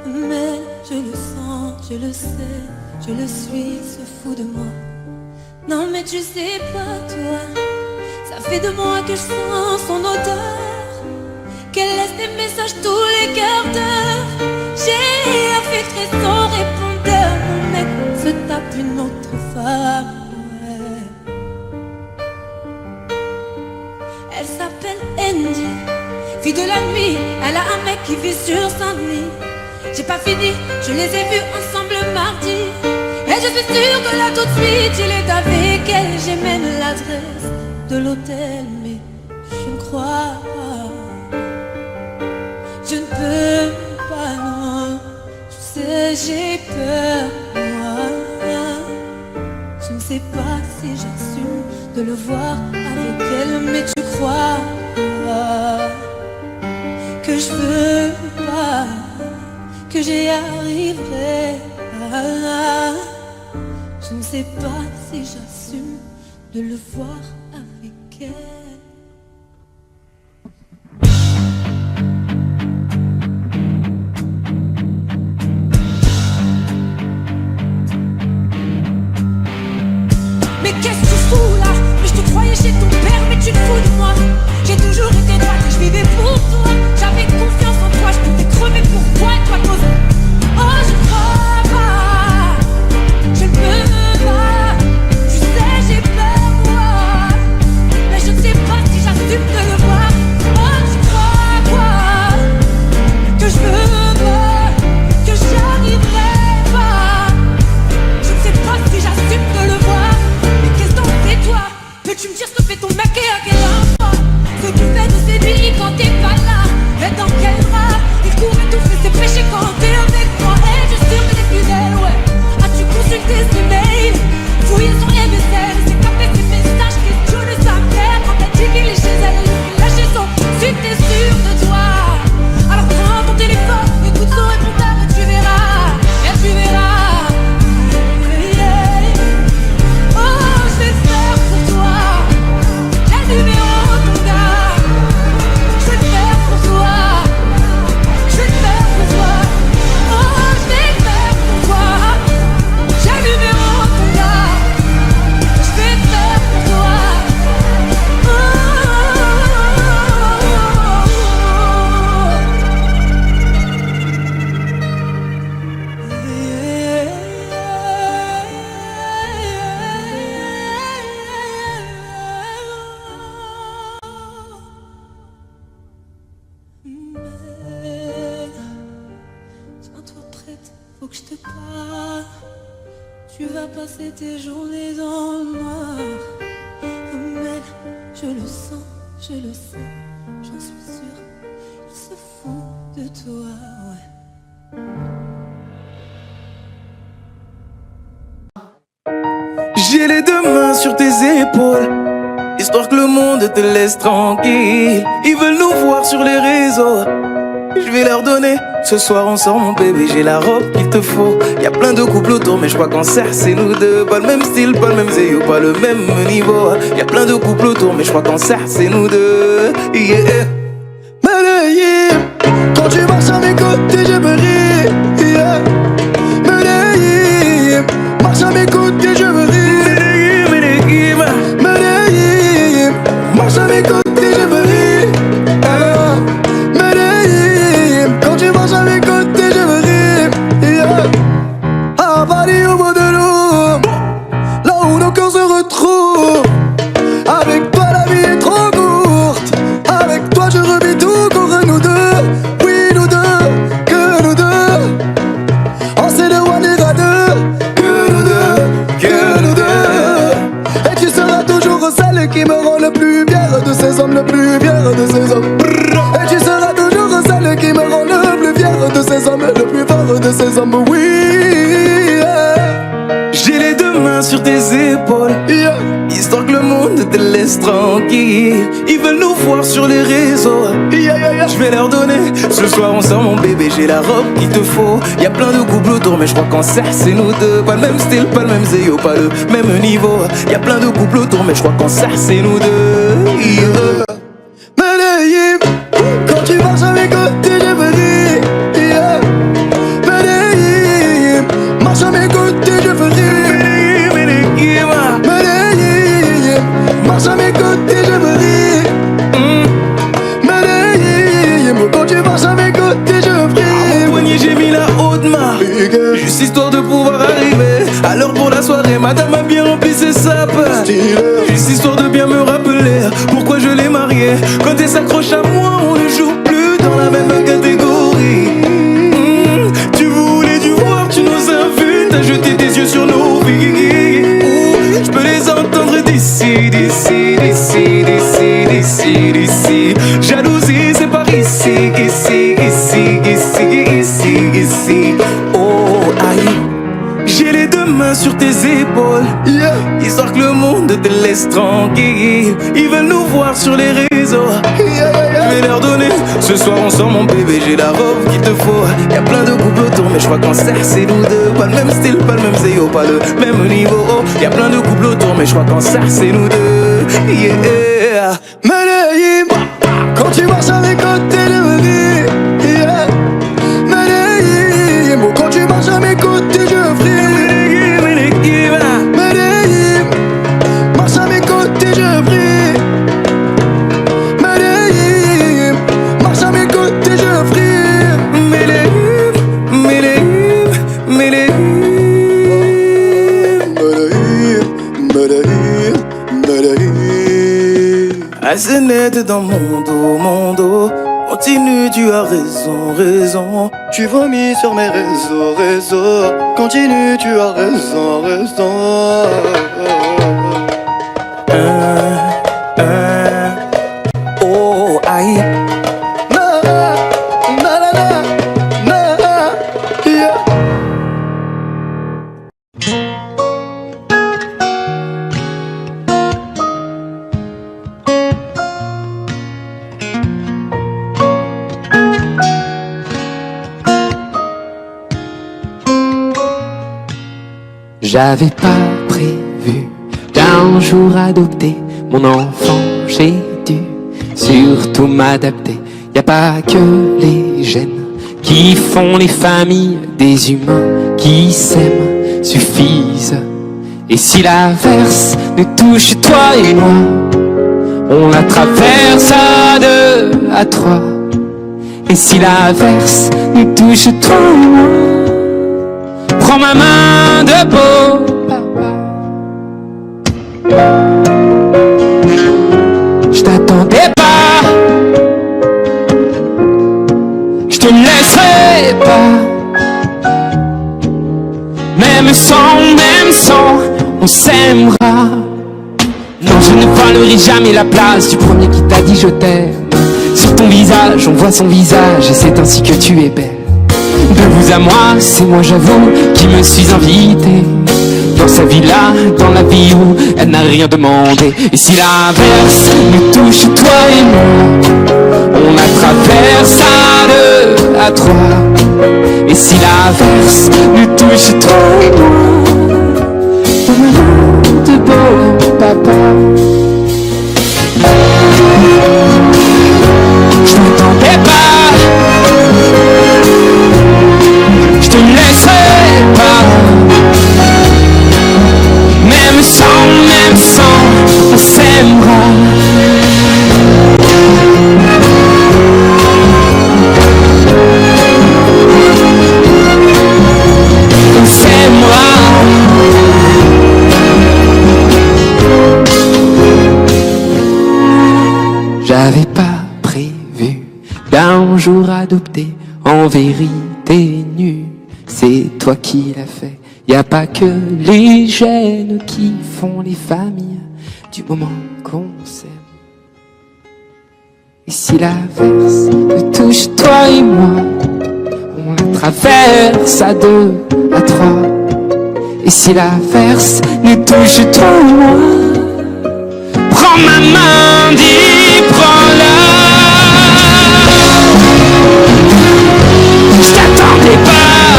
S2: Mais je le sens, je le sais, je le suis, il se fout de moi. Non mais tu sais pas toi, ça fait de moi que je sens son odeur, qu'elle laisse des messages tous les quarts d'heure. J'ai affecté son répondeur, mon mec se tape une autre femme. Elle s'appelle Andy, fille de la nuit, elle a un mec qui vit sur Saint-Denis. J'ai pas fini, je les ai vus ensemble mardi. Et je suis sûre que là tout de suite il est avec elle. J'ai même l'adresse de l'hôtel, mais je ne crois pas. Je ne peux pas, non. Tu sais, j'ai peur, moi. Je ne sais pas si j'assume de le voir avec elle, mais tu crois que je veux pas, que j'y arriverai. Je ne sais pas si j'assume de le voir avec elle. Mais qu'est-ce que tu fous là? Mais je te croyais chez ton père, mais tu te fous de moi. J'ai toujours été droite et je vivais pour toi. J'avais confiance en toi, je pouvais crever pour toi et toi cause. Oh je crois pas, je ne peux pas. Tu sais j'ai peur moi, mais je ne sais pas si j'assume de le voir. Oh je crois quoi, que je veux pas, que j'y arriverai pas. Je ne sais pas si j'assume de le voir. Mais qu'est-ce que t'en fais toi? Peux-tu me dire ce que fait ton mec et à quel enfant? Ce que tu fais de séduire quand t'es pas là. Mais dans quel bras? Il court et tout fait ses péchés quand t'es avec moi. Et je suis que des fidèles, ouais. As-tu consulté ses mails? Fouillé son MSN, c'est capé ses messages, questionne sa mère. Quand elle dit qu'il est chez elle, il lâche son suite, t'es sûr de toi. Alors prends ton téléphone, écoute son répondeur et tu verras. Et tu verras. Oh, je vais faire pour toi. J'ai le numéro de ton gars. Je vais faire pour toi. Je vais faire pour toi. Oh, je vais faire pour toi. J'ai le numéro de ton gars. Je vais faire pour toi. Tiens-toi prête, faut que je te parle. Tu vas passer tes journées dans le noir. Mais je le sens, je le sais, j'en suis sûre. Il se fout de toi, ouais.
S3: J'ai les deux mains sur tes épaules, histoire que le monde te laisse tranquille. Ils veulent nous voir sur les réseaux, Je vais leur donner. Ce soir on sort mon bébé, j'ai la robe qu'il te faut. Y'a plein de couples autour mais je crois qu'en serre c'est nous deux. Pas le même style, pas le même zéyo, pas le même niveau. Y'a plein de couples autour mais je crois qu'en serre c'est nous deux. Yeah. Medellín, quand tu marches à mes côtés je veux rire. Yeah. Medellín, marche à mes côtés je veux rire. Medellín, Medellín, marche à mes côtés je veux rire. Medellín, quand tu marches à mes côtés je veux rire. Yeah. À Paris au bout de l'eau, là où nos cœurs se retrouvent. Avec toi la vie est trop courte. Avec toi je revis tout qu'on nous deux. Oui nous deux, que nous deux. On s'est de one et à deux. Que nous deux, que nous deux. Et tu seras toujours celle qui me rend le plus fier de ces hommes, le plus fier de ces hommes. Et tu seras toujours celle qui me rend le plus fier de ces hommes, le plus fort de ces hommes. Oui, yeah. J'ai les deux mains sur tes épaules, yeah. Histoire que le monde te laisse tranquille. Ils veulent nous voir sur les réseaux, yeah, yeah, yeah. Je vais leur donner. Ce soir on sort mon bébé, j'ai la robe qu'il te faut. Y'a plein de couples autour mais je crois qu'en serre c'est nous deux. Pas le même style, pas le même zéyo, pas le même niveau. Y'a plein de couples autour mais je crois qu'en serre c'est nous deux, yeah. Medellín, quand tu marches à mes côtés je veux rire, yeah. Medellín, marche à mes côtés je veux rire. Medellín, Medellín, marche à mes côtés je veux rire. Medellín, quand tu marches à mes côtés je veux rire. À mon poignet j'ai mis la haute main, juste histoire de pouvoir arriver. Alors pour la soirée madame a bien rempli ses sapes. Juste histoire de bien me rappeler pourquoi je l'ai mariée. Quand elle s'accroche à moi on ne joue plus dans la même catégorie. Tu voulais du voir, tu nous as vus, t'as jeté tes yeux sur nos vies. Je peux les entendre d'ici, d'ici, d'ici, d'ici, d'ici, d'ici. Jalousie c'est par ici, ici, ici, ici, ici, ici. Oh aïe. J'ai les deux mains sur tes épaules, yeah. Histoire que le monde te laisse tranquille. Ils veulent nous voir sur les réseaux, yeah, yeah. Je vais leur donner. Ce soir on sort mon bébé, j'ai la robe qu'il te faut. Y'a plein de couples autour mais je crois qu'en serre c'est nous deux. Pas le même style, pas le même zéyo, pas le même niveau. Y'a plein de couples autour mais je crois qu'en serre c'est nous deux, yeah. Medellín, quand tu marches à mes côtés je veux rire, yeah. Medellín, quand tu marches à mes côtés je veux rire. Medellín, marche à mes côtés je prie. Medellín, marche à mes côtés je prie. Medellín, Medellín, Medellín. Medellín, Medellín, Medellín. Assez net dans mon dos. Continue, tu as raison, raison. Tu vomis sur mes réseaux. Continue, tu as raison, raison. Oh, aïe. Na, na, na, na, na, yeah.
S4: J'avais pas prévu qu'un jour adopter mon enfant, j'ai dû surtout m'adapter. Y a pas que les gènes qui font les familles, des humains qui s'aiment suffisent. Et si l'averse nous touche toi et moi, on la traverse à deux, à trois. Et si l'averse nous touche toi et moi, prends ma main de beau papa. Je t'attendais pas, je te laisserai pas. Même sans, on s'aimera. Non, je ne valerai jamais la place du premier qui t'a dit je t'aime. Sur ton visage, on voit son visage et c'est ainsi que tu es belle. De vous à moi, c'est moi j'avoue qui me suis invité. dans sa villa, dans la vie où elle n'a rien demandé. Et si l'inverse nous touche, toi et moi, on la traverse à deux, à trois. Et si l'inverse nous touche, toi et moi, devenons de beaux papas. Je t'entendais pas, je te laisserai pas. Même sans, on s'aimera. On s'aimera. J'avais pas prévu d'un jour adopter, en vérité nu. C'est toi qui l'as fait. Y a pas que les gènes qui font les familles du moment qu'on s'aime. Et si l'averse nous touche, toi et moi, on la traverse à deux, à trois. Et si l'averse nous touche, toi et moi, prends ma main, dis prends-la. Je t'attendais pas,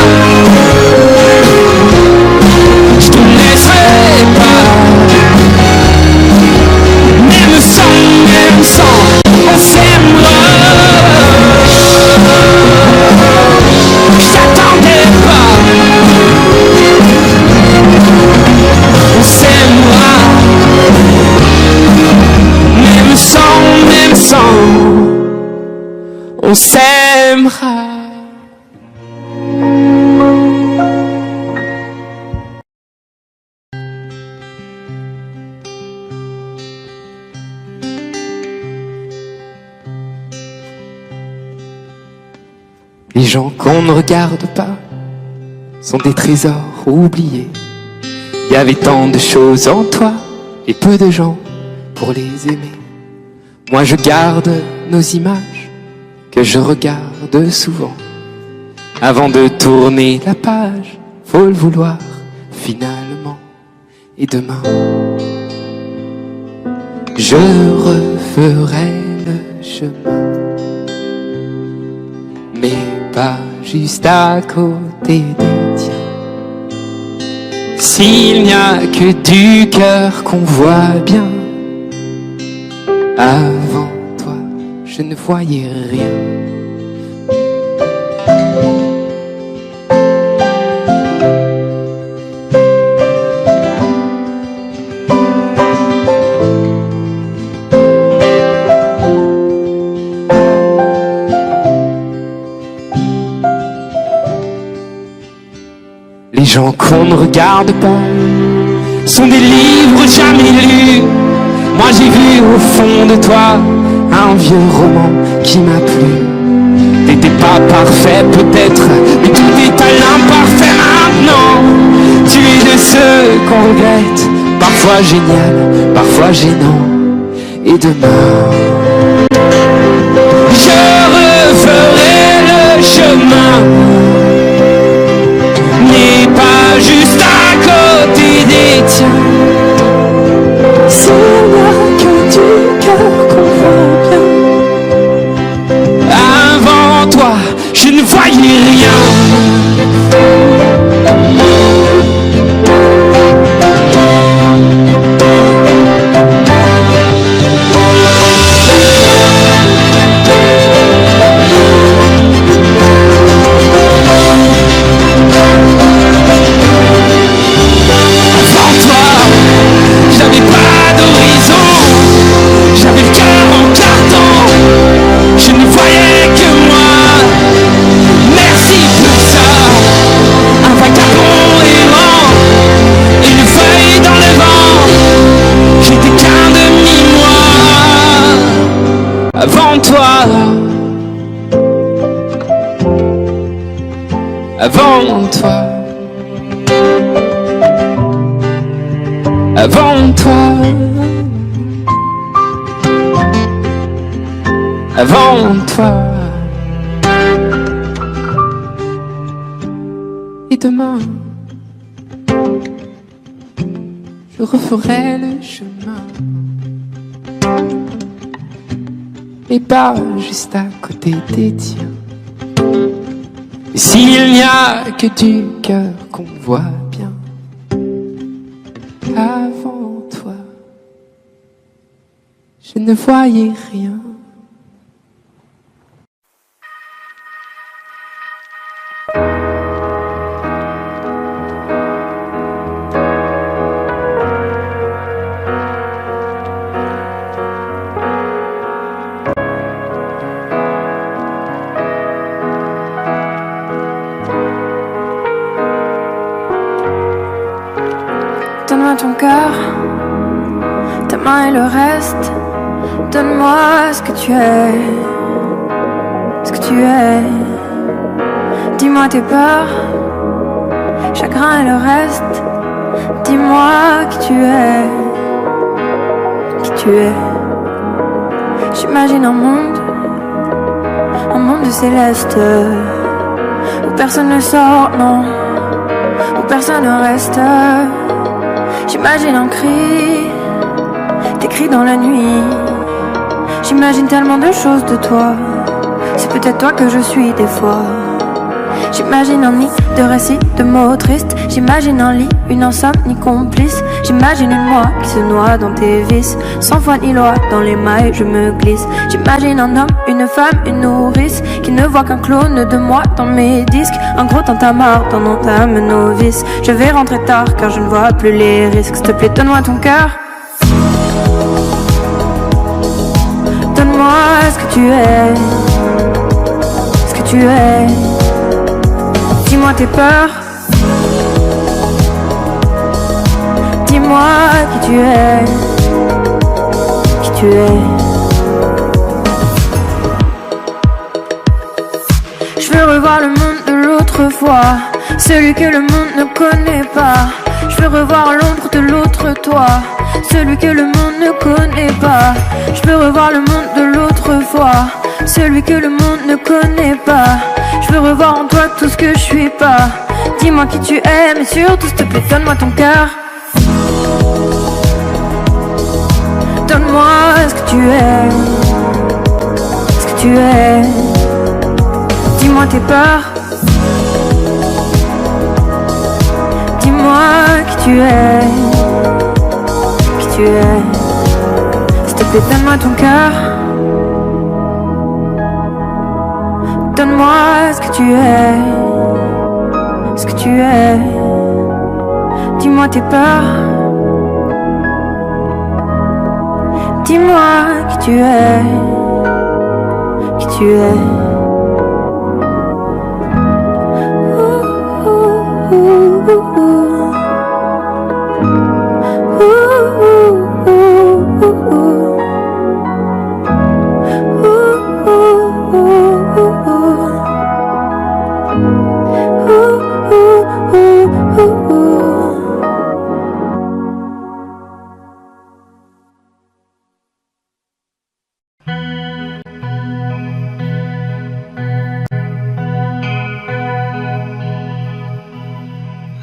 S4: je te laisserai pas. Même sans, on s'aimera. Je t'attendais pas, on s'aimera. Même sans, on s'aimera. Les gens qu'on ne regarde pas sont des trésors oubliés. Il y avait tant de choses en toi et peu de gens pour les aimer. Moi je garde nos images que je regarde souvent. Avant de tourner la page, faut le vouloir finalement. Et demain, je referai le chemin, mais pas juste à côté des tiens. S'il n'y a que du cœur qu'on voit bien, avant toi, je ne voyais rien. Les gens qu'on ne regarde pas sont des livres jamais lus. Moi j'ai vu au fond de toi un vieux roman qui m'a plu. T'étais pas parfait peut-être, mais tout est à l'imparfait maintenant. Tu es de ceux qu'on regrette, parfois génial, parfois gênant. Et demain, je referai le chemin, mais pas juste à côté des tiens. S'il n'y a que du cœur qu'on voit bien, avant toi, je ne voyais rien. Avant toi, avant toi, avant toi, avant toi, et demain, je referai le chemin. Et pas juste à côté des tiens. Et s'il n'y a que du cœur qu'on voit bien, avant toi, je ne voyais rien.
S5: Donne-moi ton cœur, ta main et le reste. Donne-moi ce que tu es, ce que tu es. Dis-moi tes peurs, chagrin et le reste. Dis-moi qui tu es, qui tu es. J'imagine un monde de céleste, où personne ne sort, non, où personne ne reste. J'imagine un cri, des cris dans la nuit. J'imagine tellement de choses de toi. C'est peut-être toi que je suis des fois. J'imagine un nid de récits, de mots tristes. J'imagine un lit, une insomnie complice. J'imagine une moi qui se noie dans tes vices. Sans foi ni loi, dans les mailles je me glisse. J'imagine un homme, une femme, une nourrice qui ne voit qu'un clone de moi dans mes disques. Un gros tintamarre dans mon âme novice. Je vais rentrer tard car je ne vois plus les risques. S'il te plaît, donne-moi ton cœur. Donne-moi ce que tu es, ce que tu es. Dis-moi tes peurs. Dis-moi qui tu es, qui tu es. Je veux revoir le monde de l'autre fois, celui que le monde ne connaît pas. Je veux revoir l'ombre de l'autre toi, celui que le monde ne connaît pas. Je veux revoir le monde de l'autre fois, celui que le monde ne connaît pas. Je veux revoir en toi tout ce que je suis pas. Dis-moi qui tu es, mais surtout s'il te plaît donne-moi ton cœur. Donne-moi ce que tu es, ce que tu es. Dis-moi tes peurs. Dis-moi qui tu es, qui tu es. S'il te plaît donne-moi ton cœur. Donne-moi ce que tu es, ce que tu es. Dis-moi tes peurs. Dis-moi qui tu es, qui tu es.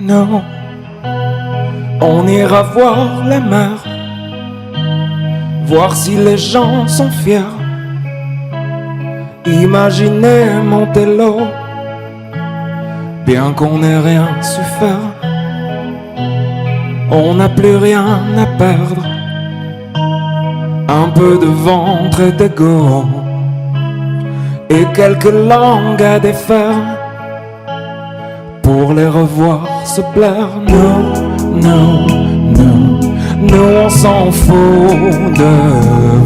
S3: Non, on ira voir la mer, voir si les gens sont fiers. Imaginez Montello, bien qu'on n'ait rien su faire. On n'a plus rien à perdre, un peu de ventre et d'ego, et quelques langues à défaire, pour les revoir se plaire. Nous, nous on s'en fout de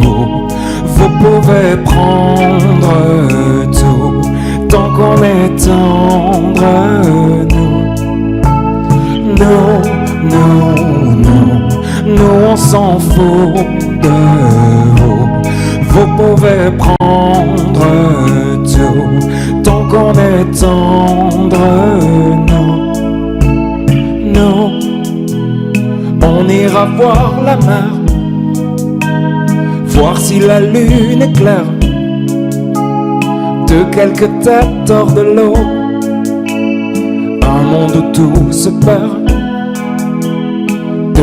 S3: vous. Vous pouvez prendre tout, tant qu'on est tendre. Nous on s'en fout de vous. Vous pouvez prendre tout, tant qu'on est tendre. On ira voir la mer, voir si la lune est claire, de quelques têtes hors de l'eau, un monde où tout se perd, de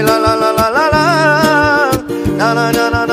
S6: la la la la la la la la la la la